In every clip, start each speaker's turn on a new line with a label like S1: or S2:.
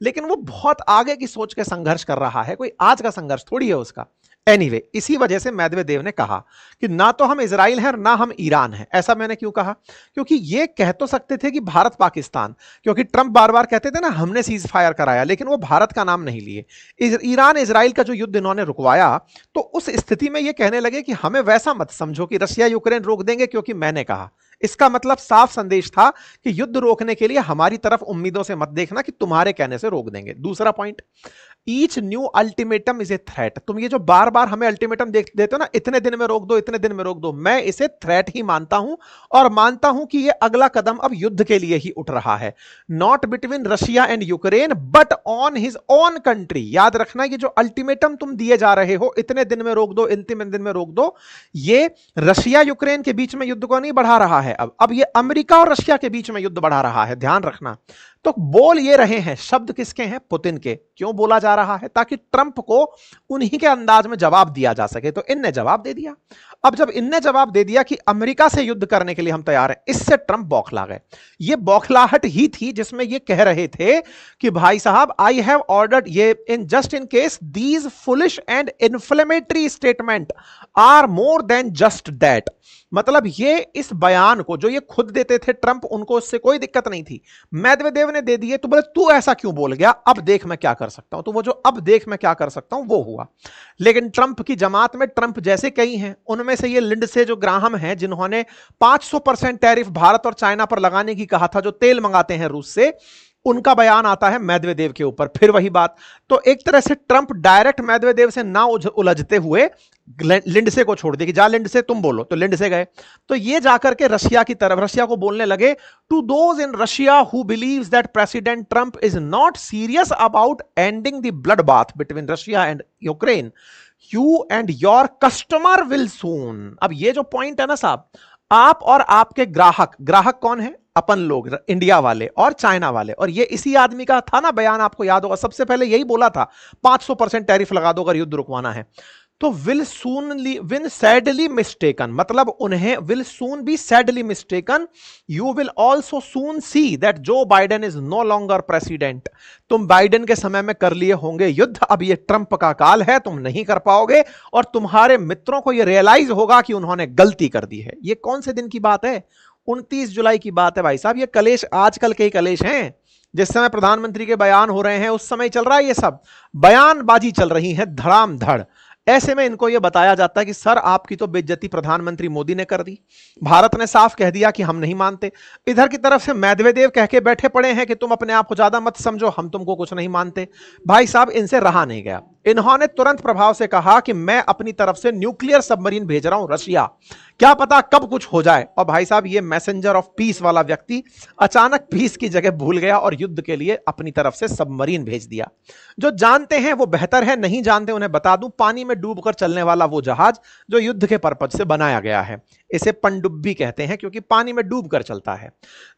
S1: लेकिन वो बहुत आगे की सोच के संघर्ष कर रहा है, कोई आज का संघर्ष थोड़ी है उसका। एनीवे, इसी वजह से मेदवेदेव ने कहा कि ना तो हम इजराइल हैं और ना हम ईरान हैं। ऐसा मैंने क्यों कहा? क्योंकि ये कह तो सकते थे कि भारत पाकिस्तान, क्योंकि ट्रंप बार बार कहते थे ना हमने सीज फायर कराया, लेकिन वो भारत का नाम नहीं लिए। ईरान इजराइल का जो युद्ध इन्होंने रुकवाया, तो उस स्थिति में ये कहने लगे कि हमें वैसा मत समझो कि रशिया यूक्रेन रोक देंगे क्योंकि मैंने कहा। इसका मतलब साफ संदेश था कि युद्ध रोकने के लिए हमारी तरफ उम्मीदों से मत देखना कि तुम्हारे कहने से रोक देंगे। दूसरा point, each new ultimatum is a threat. तुम ये जो बार बार हमें अल्टीमेटम देते हो ना, इतने दिन में रोक दो, इतने दिन में रोक दो, मैं इसे थ्रेट ही मानता हूं, और मानता हूं कि ये अगला कदम अब युद्ध के लिए ही उठ रहा है। Not between Russia and Ukraine but on his own country. याद रखना, ये जो अल्टीमेटम तुम दिए जा रहे हो, इतने दिन में रोक दो, इतने दिन में रोक दो, ये रशिया यूक्रेन के बीच में युद्ध को नहीं बढ़ा रहा है, अब ये अमेरिका और रशिया के बीच में युद्ध बढ़ा रहा है, ध्यान रखना। तो बोल ये रहे हैं, शब्द किसके हैं? पुतिन के। क्यों बोला जा रहा है? ताकि ट्रंप को उन्हीं के अंदाज में जवाब दिया जा सके। तो इनने जवाब दे दिया। अब जब इनने जवाब दे दिया कि अमेरिका से युद्ध करने के लिए हम तैयार हैं, इससे ट्रंप बौखला गए। ये बौखलाहट ही थी जिसमें ये कह रहे थे कि भाई साहब, आई हैव ऑर्डर्ड, ये in just in case these foolish and inflammatory statement are more than just that. मतलब ये इस बयान को जो ये खुद देते थे ट्रंप, उनको उससे कोई दिक्कत नहीं थी, मेदवेदेव ने दे दिए, तो बोले तू ऐसा क्यों बोल गया, अब देख मैं क्या कर सकता हूं। तो वो जो अब देख मैं क्या कर सकता हूं वो हुआ। लेकिन ट्रंप की जमात में ट्रंप जैसे कई हैं, उनमें से ये लिंडसे जो ग्राहम हैं, जिन्होंने 500% टैरिफ भारत और चाइना पर लगाने की कहा था, जो तेल मंगाते हैं रूस से, उनका बयान आता है मेदवेदेव के ऊपर। फिर वही बात, तो एक तरह से ट्रंप डायरेक्ट मेदवेदेव से ना उलझते हुए लिंडसे को छोड़ दिया कि जा लिंडसे तुम बोलो, तो लिंडसे गए। तो ये जाकर के रशिया की तरफ, रशिया को बोलने लगे, to those in Russia who believes that president Trump is not serious about ending the blood bath between Russia and Ukraine, you and your customer will soon. अब ये जो पॉइंट है ना साहब, आप और आपके ग्राहक, ग्राहक कौन है? अपन लोग, इंडिया वाले और चाइना वाले। और ये इसी आदमी का था ना बयान, आपको याद होगा, सबसे पहले यही बोला था 500% टैरिफ लगा दो अगर युद्ध रुकवाना है। तो विल सैडली मिस्टेकन, मतलब उन्हें will soon be sadly mistaken, you will also soon see that Joe Biden is no longer president. तुम बाइडेन के समय में कर लिए होंगे युद्ध, अब ये ट्रंप का काल है, तुम नहीं कर पाओगे, और तुम्हारे मित्रों को ये रियलाइज होगा कि उन्होंने गलती कर दी है। ये कौन से दिन की बात है? 29 जुलाई की बात है भाई साहब। ये कलेश आजकल के ही कलेश हैं, जिस समय प्रधानमंत्री के बयान हो रहे हैं उस समय चल रहा है ये सब, बयानबाजी चल रही है धड़ाम धड़। ऐसे में इनको यह बताया जाता है कि सर आपकी तो बेइज्जती प्रधानमंत्री मोदी ने कर दी, भारत ने साफ कह दिया कि हम नहीं मानते। इधर की तरफ से मेदवेदेव कह के बैठे पड़े हैं कि तुम अपने आप को ज्यादा मत समझो, हम तुमको कुछ नहीं मानते। भाई साहब, इनसे रहा नहीं गया। इन्होंने तुरंत प्रभाव से कहा कि मैं अपनी तरफ से न्यूक्लियर सबमरीन भेज रहा हूं रशिया, क्या पता कब कुछ हो जाए। और भाई साहब, ये मैसेंजर ऑफ पीस वाला व्यक्ति अचानक पीस की जगह भूल गया और युद्ध के लिए अपनी तरफ से सबमरीन भेज दिया। जो जानते हैं वो बेहतर है, नहीं जानते उन्हें बता दूं, पानी में डूबकर चलने वाला वो जहाज जो युद्ध के पर्पज से बनाया गया है, इसे पनडुब्बी कहते हैं, क्योंकि पानी में डूबकर चलता है।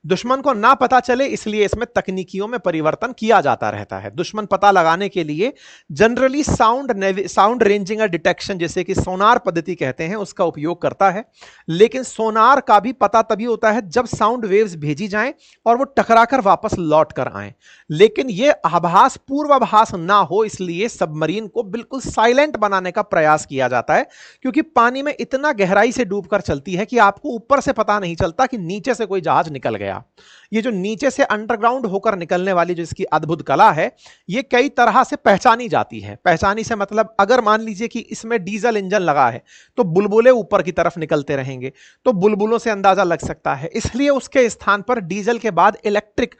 S1: दुश्मन को ना पता चले इसलिए इसमें तकनीकियों में परिवर्तन किया जाता रहता है। दुश्मन पता लगाने के लिए जनरली साउंड रेंजिंग और डिटेक्शन, जैसे कि सोनार पद्धति कहते हैं, उसका उपयोग करता है। लेकिन सोनार का भी पता तभी होता है जब साउंड वेव्स भेजी जाएं और वो टकराकर वापस लौट कर आएं। लेकिन ये आभास पूर्वाभास ना हो, इसलिए सबमरीन को बिल्कुल साइलेंट बनाने का प्रयास किया जाता है, क्योंकि पानी में इतना गहराई से डूबकर चलती है कि आपको ऊपर से पता नहीं चलता कि नीचे से कोई जहाज निकल गया। ये जो नीचे से अंडरग्राउंड होकर निकलने वाली जो इसकी अद्भुत कला है, ये कई तरह से पहचानी जाती है। पहचानी से मतलब, अगर मान लीजिए कि इसमें डीजल इंजन लगा है तो बुलबुले ऊपर की तरफ निकलते रहेंगे, तो बुलबुलों से अंदाजा लग सकता है। इसलिए उसके स्थान पर डीजल के बाद इलेक्ट्रिक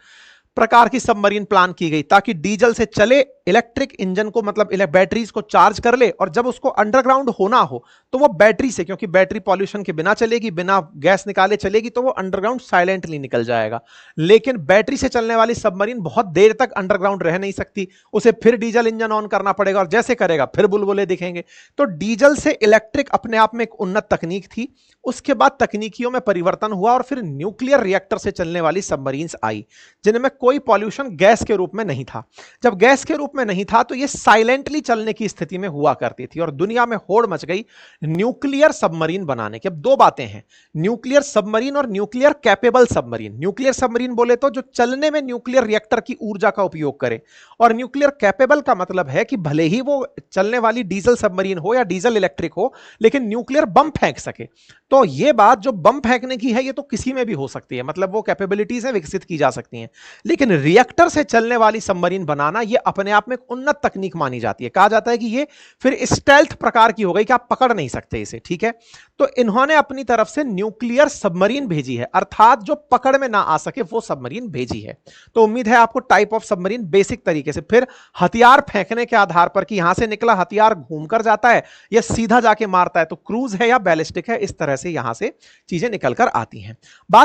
S1: प्रकार की सबमरीन प्लान की गई, ताकि डीजल से चले, इलेक्ट्रिक इंजन को मतलब बैटरीज को चार्ज कर ले, और जब उसको अंडरग्राउंड होना हो तो वो बैटरी से, क्योंकि बैटरी पॉल्यूशन के बिना चलेगी, बिना गैस निकाले चलेगी, तो वो अंडरग्राउंड साइलेंटली निकल जाएगा। लेकिन बैटरी से चलने वाली सबमरीन बहुत देर तक अंडरग्राउंड रह नहीं सकती, उसे फिर डीजल इंजन ऑन करना पड़ेगा, और जैसे करेगा फिर बुलबुले दिखेंगे। तो डीजल से इलेक्ट्रिक अपने आप में एक उन्नत तकनीक थी। उसके बाद तकनीकियों में परिवर्तन हुआ और फिर न्यूक्लियर रिएक्टर से चलने वाली सबमरीन्स आई, जिनमें कोई पॉल्यूशन गैस के रूप में नहीं था। जब गैस के रूप में नहीं था तो ये साइलेंटली चलने की स्थिति में हुआ करती थी और दुनिया में होड़ मच गई न्यूक्लियर सबमरीन बनाने की। अब दो बातें हैं, न्यूक्लियर सबमरीन और nuclear capable submarine. Nuclear submarine बोले तो जो चलने में न्यूक्लियर रिएक्टर की ऊर्जा का उपयोग करे, और न्यूक्लियर कैपेबल का मतलब है कि भले ही वो चलने वाली डीजल सबमरीन हो या डीजल इलेक्ट्रिक हो, लेकिन न्यूक्लियर बम फेंक सके। तो ये बात जो बम फेंकने की है ये तो किसी में भी हो सकती है, मतलब वो कैपेबिलिटीज है, विकसित की जा सकती हैं। लेकिन रिएक्टर से चलने वाली सबमरीन बनाना ये अपने आप में एक उन्नत तकनीक मानी जाती है। कहा जाता है कि ये फिर स्टेल्थ प्रकार की हो गई कि आप पकड़ नहीं सकते इसे, ठीक है। तो इन्होंने अपनी तरफ से न्यूक्लियर सबमरीन भेजी है, अर्थात जो पकड़ में ना आ सके वो सबमरीन भेजी है। तो उम्मीद है आपको टाइप ऑफ सबमरीन बेसिक तरीके से, फिर हथियार फेंकने के आधार पर कि यहां से निकला हथियार घूमकर जाता है या सीधा जाके मारता है, तो क्रूज है या बैलिस्टिक है, इस तरह से यहां से चीजें निकल कर आती हैं। बात